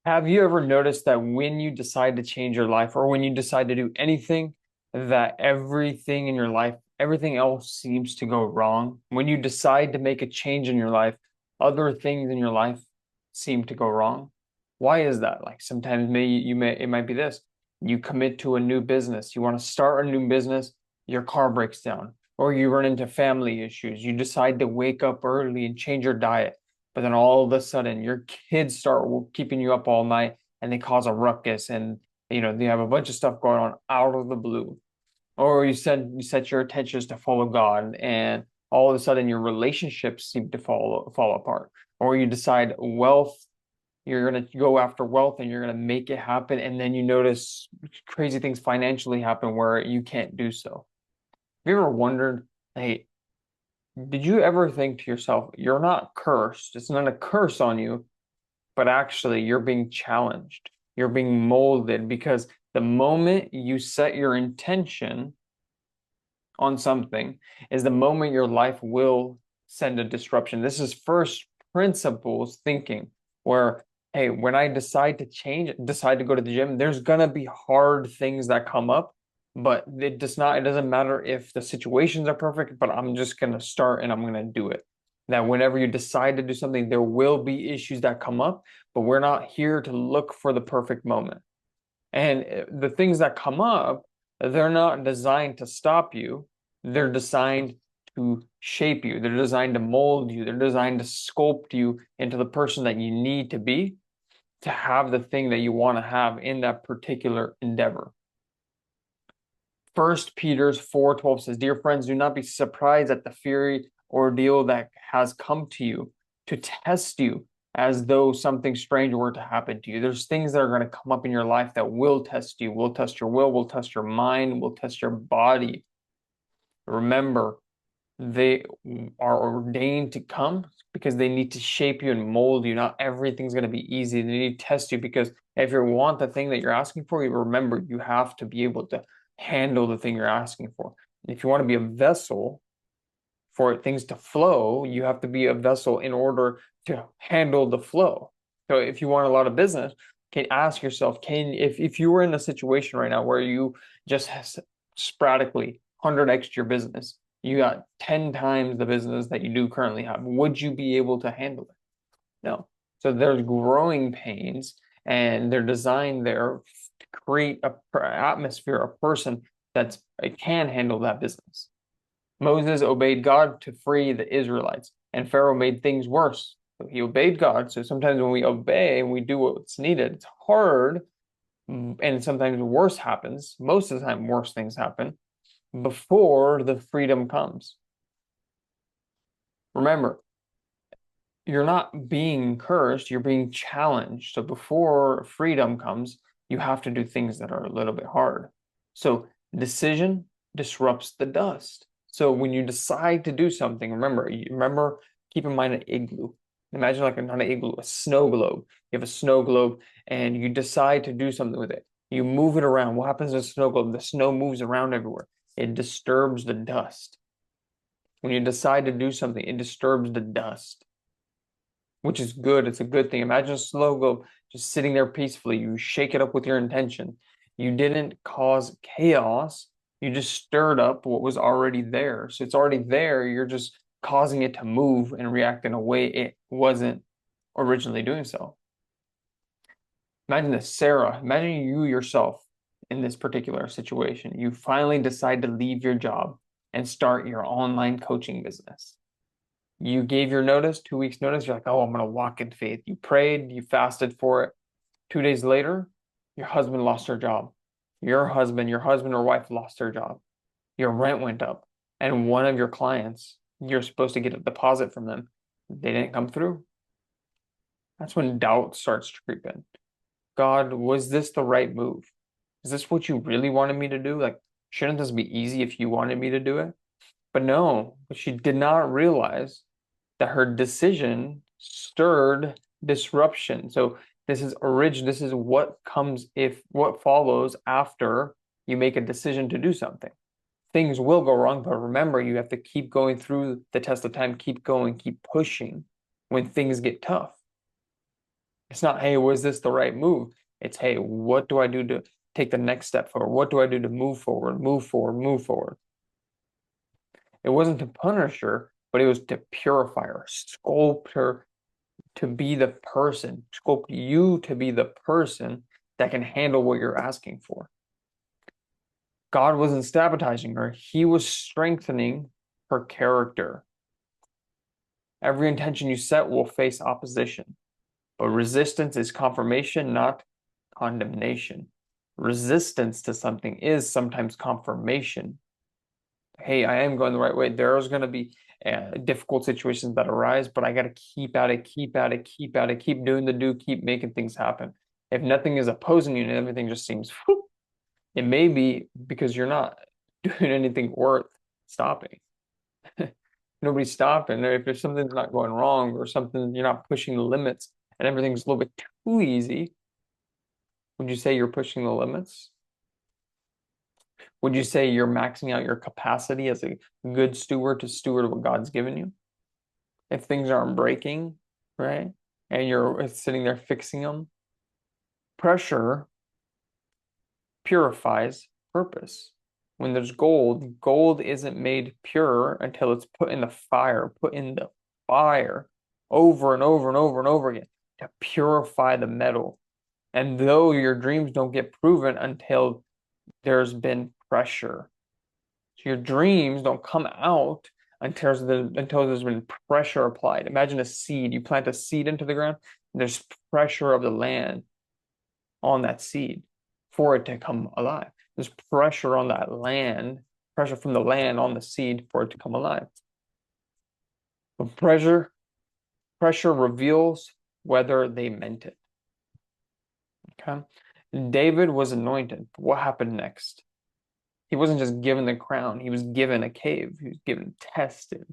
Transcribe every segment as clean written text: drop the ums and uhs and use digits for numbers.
Have you ever noticed that when you decide to change your life or when you decide to do anything, that everything in your life, everything else seems to go wrong? When you decide to make a change in your life, other things in your life seem to go wrong. Why is that? Like sometimes it might be this. You commit to a new business. You want to start a new business, your car breaks down, or you run into family issues. You decide to wake up early and change your diet, but then all of a sudden your kids start keeping you up all night and they cause a ruckus, and they have a bunch of stuff going on out of the blue. Or you set your intentions to follow God, and all of a sudden your relationships seem to fall apart. Or you decide wealth, you're going to go after wealth and you're going to make it happen, and then you notice crazy things financially happen where you can't do so. Have you ever wondered, hey, did you ever think to yourself, you're not cursed? It's not a curse on you, but actually you're being challenged. You're being molded because the moment you set your intention on something is the moment your life will send a disruption. This is first principles thinking, where, hey, when I decide to change, decide to go to the gym, there's gonna be hard things that come up, but it doesn't matter if the situations are perfect, but I'm just gonna start and I'm gonna do it. That whenever you decide to do something, there will be issues that come up, but we're not here to look for the perfect moment. And the things that come up, they're not designed to stop you. They're designed to shape you. They're designed to mold you. They're designed to sculpt you into the person that you need to be to have the thing that you want to have in that particular endeavor. First Peter's 4:12 says, "Dear friends, do not be surprised at the fiery ordeal that has come to you to test you as though something strange were to happen to you." There's things that are going to come up in your life that will test you, will test your will test your mind, will test your body. Remember, they are ordained to come because they need to shape you and mold you. Not everything's going to be easy. They need to test you because if you want the thing that you're asking for, you remember you have to be able to handle the thing you're asking for. If you want to be a vessel for things to flow, you have to be a vessel in order to handle the flow. So if you want a lot of business, can ask yourself, if you were in a situation right now where you just sporadically 100x your business, you got 10 times the business that you do currently have, would you be able to handle it? No. So there's growing pains, and they're designed there to create a atmosphere, a person that can handle that business. Moses obeyed God to free the Israelites, and Pharaoh made things worse. So he obeyed God. So sometimes when we obey and we do what's needed, it's hard, and sometimes worse happens. Most of the time, worse things happen before the freedom comes. Remember, you're not being cursed, you're being challenged. So before freedom comes, you have to do things that are a little bit hard. So decision disrupts the dust. So when you decide to do something, remember, keep in mind an igloo. Imagine like not an igloo, a snow globe. You have a snow globe and you decide to do something with it. You move it around. What happens to the snow globe? The snow moves around everywhere. It disturbs the dust. When you decide to do something, it disturbs the dust, which is good. It's a good thing. Imagine a snow globe just sitting there peacefully. You shake it up with your intention. You didn't cause chaos. You just stirred up what was already there. So it's already there. You're just causing it to move and react in a way it wasn't originally doing so. Imagine this, Sarah. Imagine you yourself in this particular situation. You finally decide to leave your job and start your online coaching business. You gave your notice, 2 weeks notice. You're like, oh, I'm going to walk in faith. You prayed, you fasted for it. 2 days later, your husband lost their job. Your husband or wife lost their job. Your rent went up. And one of your clients, you're supposed to get a deposit from them. They didn't come through. That's when doubt starts to creep in. God, was this the right move? Is this what you really wanted me to do? Like, shouldn't this be easy if you wanted me to do it? But no, but she did not realize that her decision stirred disruption. So this is what follows after you make a decision to do something. Things will go wrong, but remember, you have to keep going through the test of time, keep going, keep pushing when things get tough. It's not, hey, was this the right move? It's, hey, what do I do to take the next step forward? What do I do to move forward, move forward, move forward? It wasn't to punish her, but it was to purify her, sculpt her to be the person, sculpt you to be the person that can handle what you're asking for. God wasn't sabotaging her, He was strengthening her character. Every intention you set will face opposition, but resistance is confirmation, not condemnation. Resistance to something is sometimes confirmation. Hey, I am going the right way. There's going to be difficult situations that arise, but I got to keep at it, keep at it, keep at it, keep doing the do, keep making things happen. If nothing is opposing you and everything just seems, whew, it may be because you're not doing anything worth stopping. Nobody's stopping. If there's something that's not going wrong or something you're not pushing the limits and everything's a little bit too easy, would you say you're pushing the limits? Would you say you're maxing out your capacity as a good steward to steward what God's given you? If things aren't breaking, right? And you're sitting there fixing them, pressure purifies purpose. When there's gold, gold isn't made pure until it's put in the fire, over and over and over and over again to purify the metal. And though your dreams don't get proven until there's been pressure. So your dreams don't come out until there's been pressure applied. Imagine a seed. You plant a seed into the ground, and there's pressure of the land on that seed for it to come alive. There's pressure on that land, pressure from the land on the seed for it to come alive. But pressure reveals whether they meant it. Okay. David was anointed. What happened next? He wasn't just given the crown, he was given a cave. He was given tested.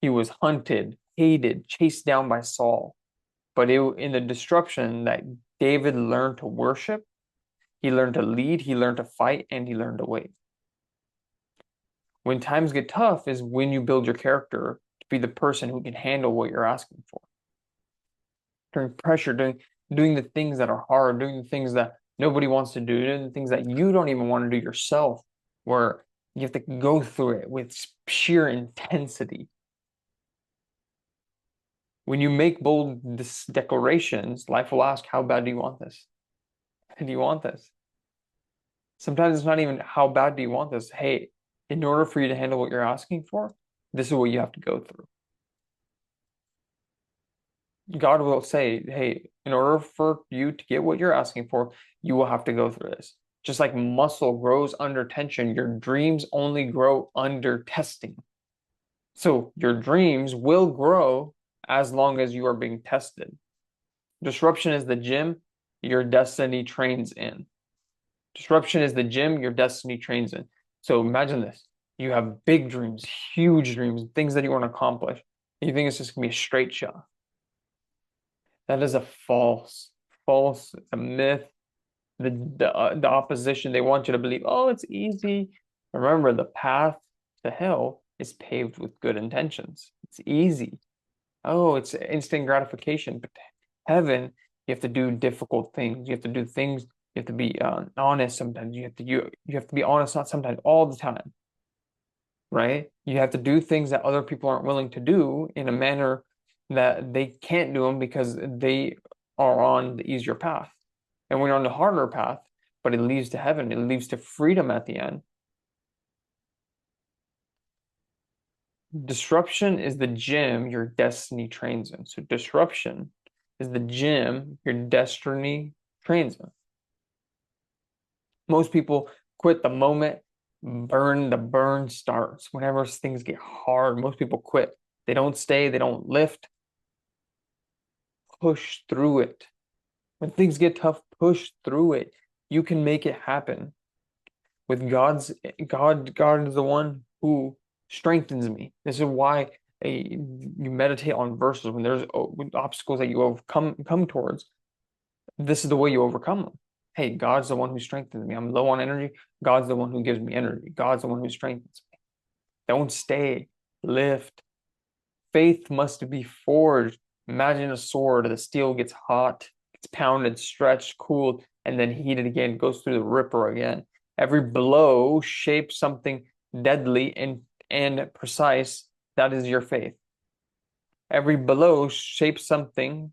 He was hunted, hated, chased down by Saul. But in the disruption that David learned to worship, he learned to lead, he learned to fight, and he learned to wait. When times get tough is when you build your character to be the person who can handle what you're asking for. During pressure, doing the things that are hard, doing the things that nobody wants to do, doing the things that you don't even want to do yourself, where you have to go through it with sheer intensity. When you make bold declarations, life will ask, how bad do you want this? Do you want this? Sometimes it's not even how bad do you want this? Hey, in order for you to handle what you're asking for, this is what you have to go through. God will say, hey, in order for you to get what you're asking for, you will have to go through this. Just like muscle grows under tension, your dreams only grow under testing. So your dreams will grow as long as you are being tested. Disruption is the gym your destiny trains in. Disruption is the gym your destiny trains in. So imagine this. You have big dreams, huge dreams, things that you want to accomplish. You think it's just going to be a straight shot. That is a false, a myth. The opposition, they want you to believe, oh, it's easy. Remember, the path to hell is paved with good intentions. It's easy. Oh, it's instant gratification. But heaven, you have to do difficult things. You have to do things. You have to be honest sometimes. You have to be honest, not sometimes, all the time. Right? You have to do things that other people aren't willing to do in a manner that they can't do them because they are on the easier path. And we're on the harder path, but it leads to heaven. It leads to freedom at the end. Disruption is the gym your destiny trains in. So disruption is the gym your destiny trains in. Most people quit the moment the burn starts. Whenever things get hard, most people quit. They don't stay, they don't lift. Push through it. When things get tough, push through it. You can make it happen. With God is the one who strengthens me. This is why you meditate on verses when there's obstacles that you come towards. This is the way you overcome them. Hey, God's the one who strengthens me. I'm low on energy. God's the one who gives me energy. God's the one who strengthens me. Don't stay. Lift. Faith must be forged Imagine a sword, the steel gets hot, gets pounded, stretched, cooled, and then heated again, goes through the ripper again. Every blow shapes something deadly and precise. That is your faith. Every blow shapes something,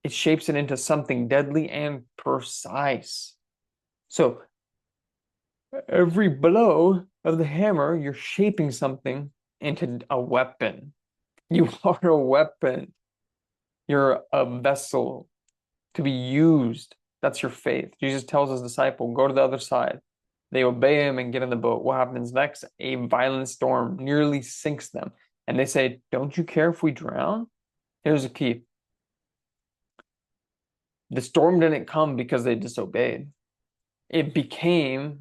it shapes it into something deadly and precise. So every blow of the hammer, you're shaping something into a weapon. You are a weapon. You're a vessel to be used. That's your faith. Jesus tells his disciple, go to the other side. They obey him and get in the boat. What happens next? A violent storm nearly sinks them. And they say, don't you care if we drown? Here's the key. The storm didn't come because they disobeyed. It came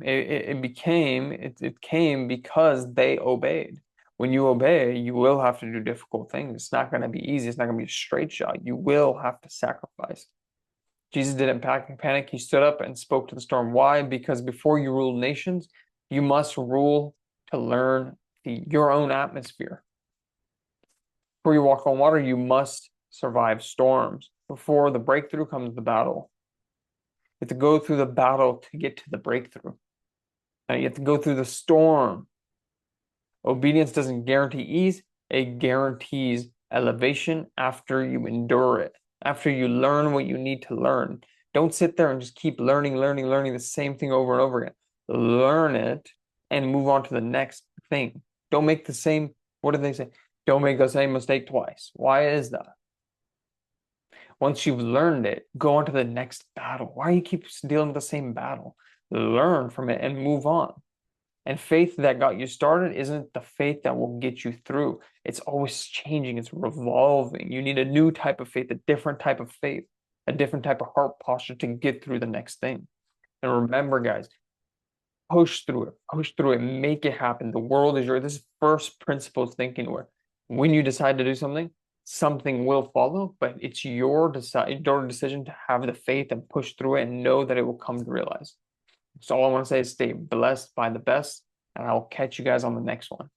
because they obeyed. When you obey, you will have to do difficult things. It's not going to be easy. It's not going to be a straight shot. You will have to sacrifice. Jesus didn't panic. He stood up and spoke to the storm. Why? Because before you rule nations, you must rule to learn your own atmosphere. Before you walk on water, you must survive storms. Before the breakthrough comes the battle. You have to go through the battle to get to the breakthrough. Now you have to go through the storm. Obedience doesn't guarantee ease, it guarantees elevation after you endure it, after you learn what you need to learn. Don't sit there and just keep learning the same thing over and over again. Learn it and move on to the next thing. Don't make the same, what do they say? Don't make the same mistake twice. Why is that? Once you've learned it, go on to the next battle. Why do you keep dealing with the same battle? Learn from it and move on. And faith that got you started isn't the faith that will get you through. It's always changing, it's revolving. You need a new type of faith, a different type of faith, a different type of heart posture to get through the next thing. And remember, guys, push through it, make it happen. The world is yours. This is first principles thinking, where when you decide to do something, something will follow, but it's your decision to have the faith and push through it and know that it will come to realize. So all I want to say is stay blessed by the best, and I will catch you guys on the next one.